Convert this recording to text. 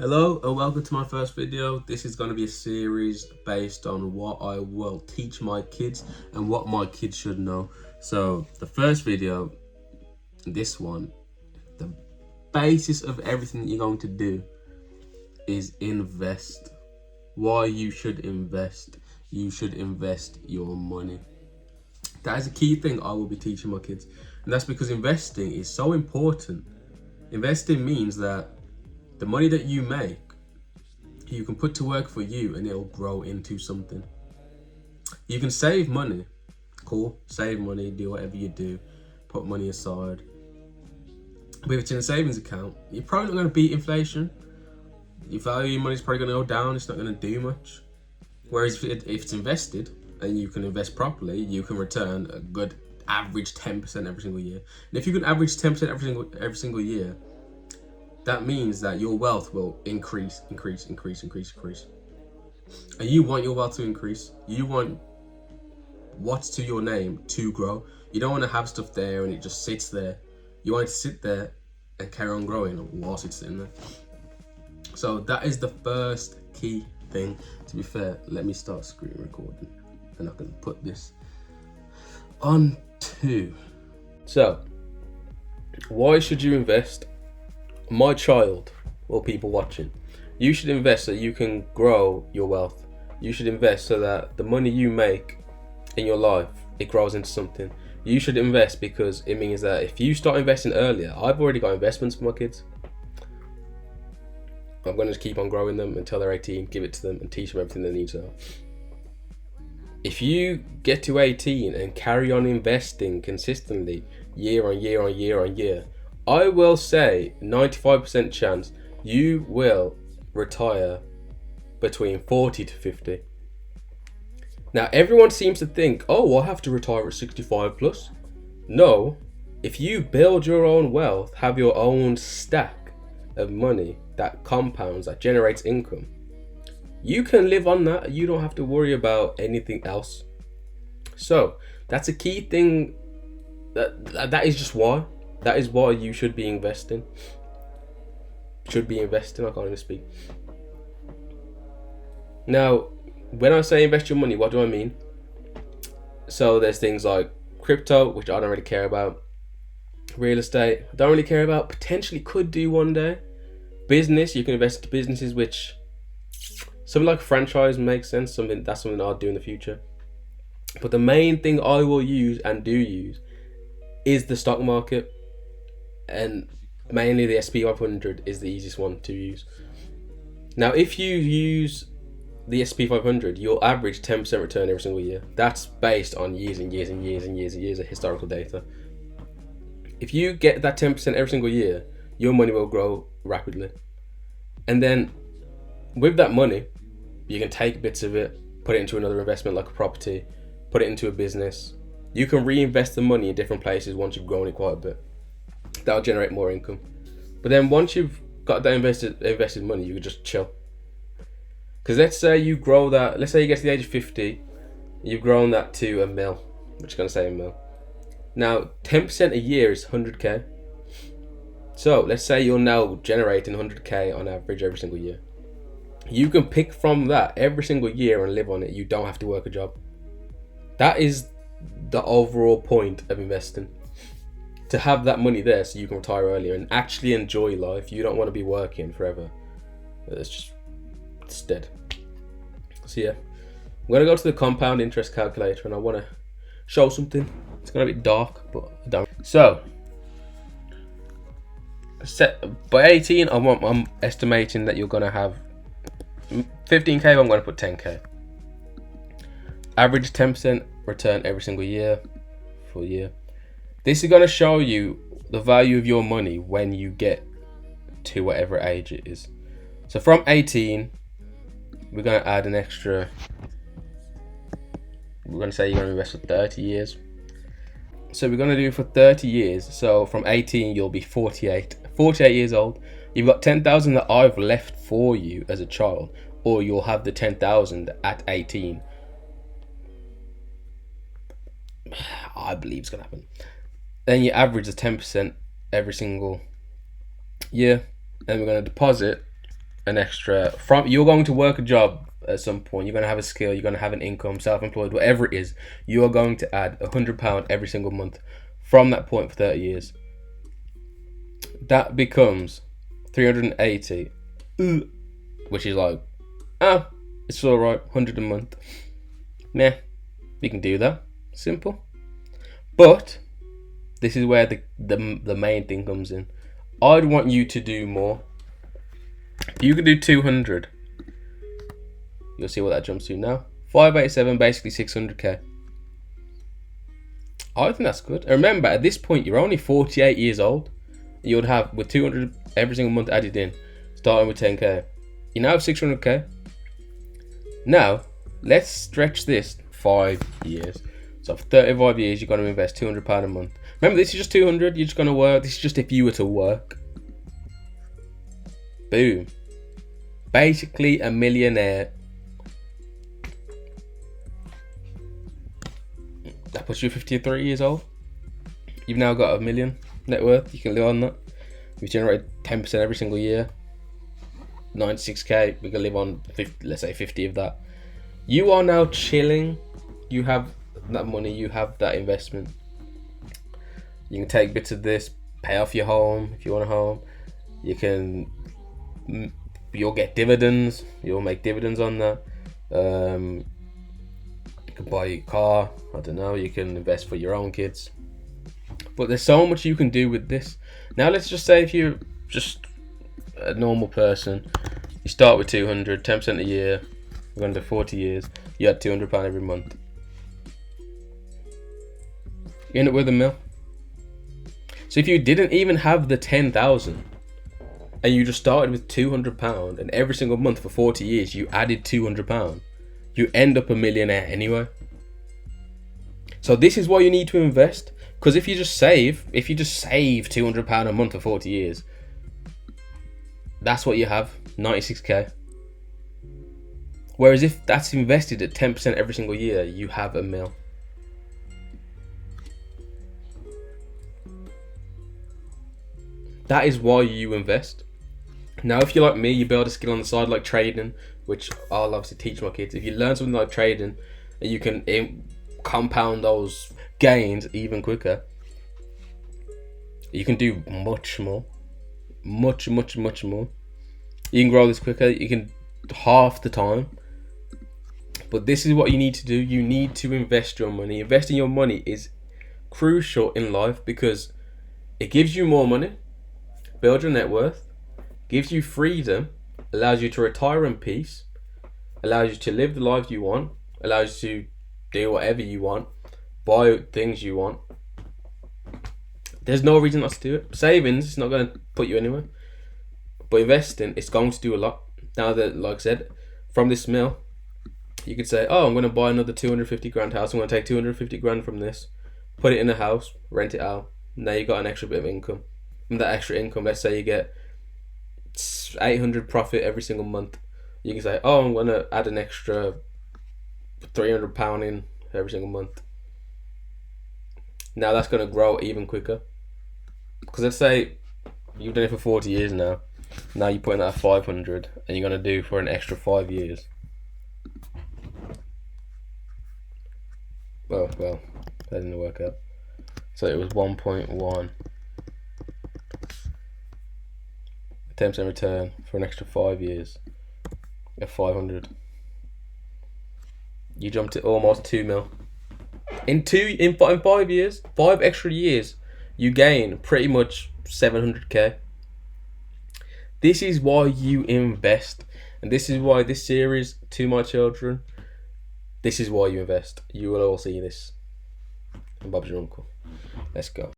Hello and welcome to my first video. This is going to be a series based on what I will teach my kids and what my kids should know. So the first video, this one, the basis of everything that you're going to do is invest. Why you should invest. You should invest your money. That is a key thing I will be teaching my kids. And that's because investing is so important. Investing means that the money that you make, you can put to work for you and it'll grow into something. You can save money. Cool, save money, do whatever you do, put money aside. But if it's in a savings account, you're probably not going to beat inflation. Your value of your money is probably going to go down, it's not going to do much. Whereas if it's invested and you can invest properly, you can return a good average 10% every single year. And if you can average 10% every single year, that means that your wealth will increase. And you want your wealth to increase. You want what's to your name to grow. You don't want to have stuff there and it just sits there. You want it to sit there and carry on growing whilst it's sitting there. So that is the first key thing. To be fair, let me start screen recording and I can put this on too. So, why should you invest? My child, or people watching, you should invest so you can grow your wealth. You should invest so that the money you make in your life, it grows into something. You should invest because it means that if you start investing earlier, I've already got investments for my kids. I'm going to keep on growing them until they're 18, give it to them and teach them everything they need to know. If you get to 18 and carry on investing consistently year on year, I will say 95% chance you will retire between 40 to 50. Now everyone seems to think, oh, I'll have to retire at 65 plus. No, if you build your own wealth, have your own stack of money that compounds, that generates income, you can live on that. You don't have to worry about anything else. So that's a key thing. That is just why. That is why you should be investing. I can't even speak. Now, when I say invest your money, what do I mean? So there's things like crypto, which I don't really care about. Real estate, I don't really care about. Potentially could do one day. Business, you can invest into businesses, which something like a franchise makes sense. That's something I'll do in the future. But the main thing I will use and do use is the stock market. And mainly the SP 500 is the easiest one to use. Now, if you use the SP 500, you'll average 10% return every single year. That's based on years of historical data. If you get that 10% every single year, your money will grow rapidly. And then with that money, you can take bits of it, put it into another investment like a property, put it into a business. You can reinvest the money in different places once you've grown it quite a bit. That'll generate more income. But then once you've got that invested money, you can just chill. Because let's say you grow that, let's say you get to the age of 50, you've grown that to $1 million, which is going to say $1 million. Now, 10% a year is 100k. So let's say you're now generating 100k on average every single year. You can pick from that every single year and live on it. You don't have to work a job. That is the overall point of investing. To have that money there so you can retire earlier and actually enjoy life. You don't want to be working forever. It's dead. So yeah, I'm going to go to the compound interest calculator and I want to show something. It's going to be dark, but I don't. So, by 18, I'm estimating that you're going to have 15k, I'm going to put 10k. Average 10% return every single year, full year. This is going to show you the value of your money when you get to whatever age it is. So from 18, we're going to add an extra, we're going to say you're going to invest for 30 years. So we're going to do it for 30 years. So from 18, you'll be 48 years old. You've got 10,000 that I've left for you as a child, or you'll have the 10,000 at 18. I believe it's going to happen. Then you average the 10% every single year. Then we're going to deposit an extra from you're going to work a job at some point. You're going to have a skill. You're going to have an income, self-employed, whatever it is. You are going to add £100 every single month from that point for 30 years. That becomes 380, which is like, it's all right, 100 a month. Nah, you can do that. Simple. But this is where the main thing comes in. I'd want you to do more. If you could do 200, you'll see what that jumps to now. 587, basically 600k. I think that's good. And remember, at this point, you're only 48 years old. You would have, with 200 every single month added in, starting with 10k. You now have 600k. Now, let's stretch this 5 years. So for 35 years, you're going to invest £200 a month. Remember, this is just 200. You're just going to work. This is just if you were to work. Boom. Basically a millionaire. That puts you 53 years old. You've now got $1 million net worth. You can live on that. We've generated 10% every single year. 96k. We can live on 50, let's say 50 of that. You are now chilling. You have that money. You have that investment. You can take bits of this, pay off your home if you want a home. You can, you'll get dividends. You'll make dividends on that. You can buy a car. I don't know. You can invest for your own kids. But there's so much you can do with this. Now let's just say if you're just a normal person, you start with 200, 10% a year. We're going to 40 years. You had £200 every month. You end up with $1 million. So if you didn't even have the 10,000 and you just started with £200 and every single month for 40 years you added £200, you end up a millionaire anyway. So this is why you need to invest. Because if you just save £200 a month for 40 years, that's what you have, 96k. Whereas if that's invested at 10% every single year, you have $1 million. That is why you invest. Now, if you're like me, you build a skill on the side like trading, which I'll obviously teach my kids. If you learn something like trading, and you can compound those gains even quicker, you can do much more. Much more. You can grow this quicker. You can half the time. But this is what you need to do. You need to invest your money. Investing your money is crucial in life because it gives you more money, build your net worth, gives you freedom, allows you to retire in peace, allows you to live the life you want, allows you to do whatever you want, buy things you want. There's no reason not to do it. Savings is not going to put you anywhere. But investing, it's going to do a lot. Now that, like I said, from this mill, you could say, oh, I'm going to buy another 250 grand house. I'm going to take 250 grand from this, put it in a house, rent it out. Now you got an extra bit of income. And that extra income, let's say you get 800 profit every single month. You can say, oh, I'm going to add an extra £300 in every single month. Now that's going to grow even quicker. Because let's say you've done it for 40 years now. Now you're putting that at 500 and you're going to do for an extra 5 years. Well, that didn't work out. So it was 1.1. 10% return for an extra 5 years at 500. You jumped to almost 2 mil. In 5 years, 5 extra years, you gain pretty much 700k. This is why you invest, and this is why this series, To My Children, this is why you invest. You will all see this. And Bob's your uncle. Let's go.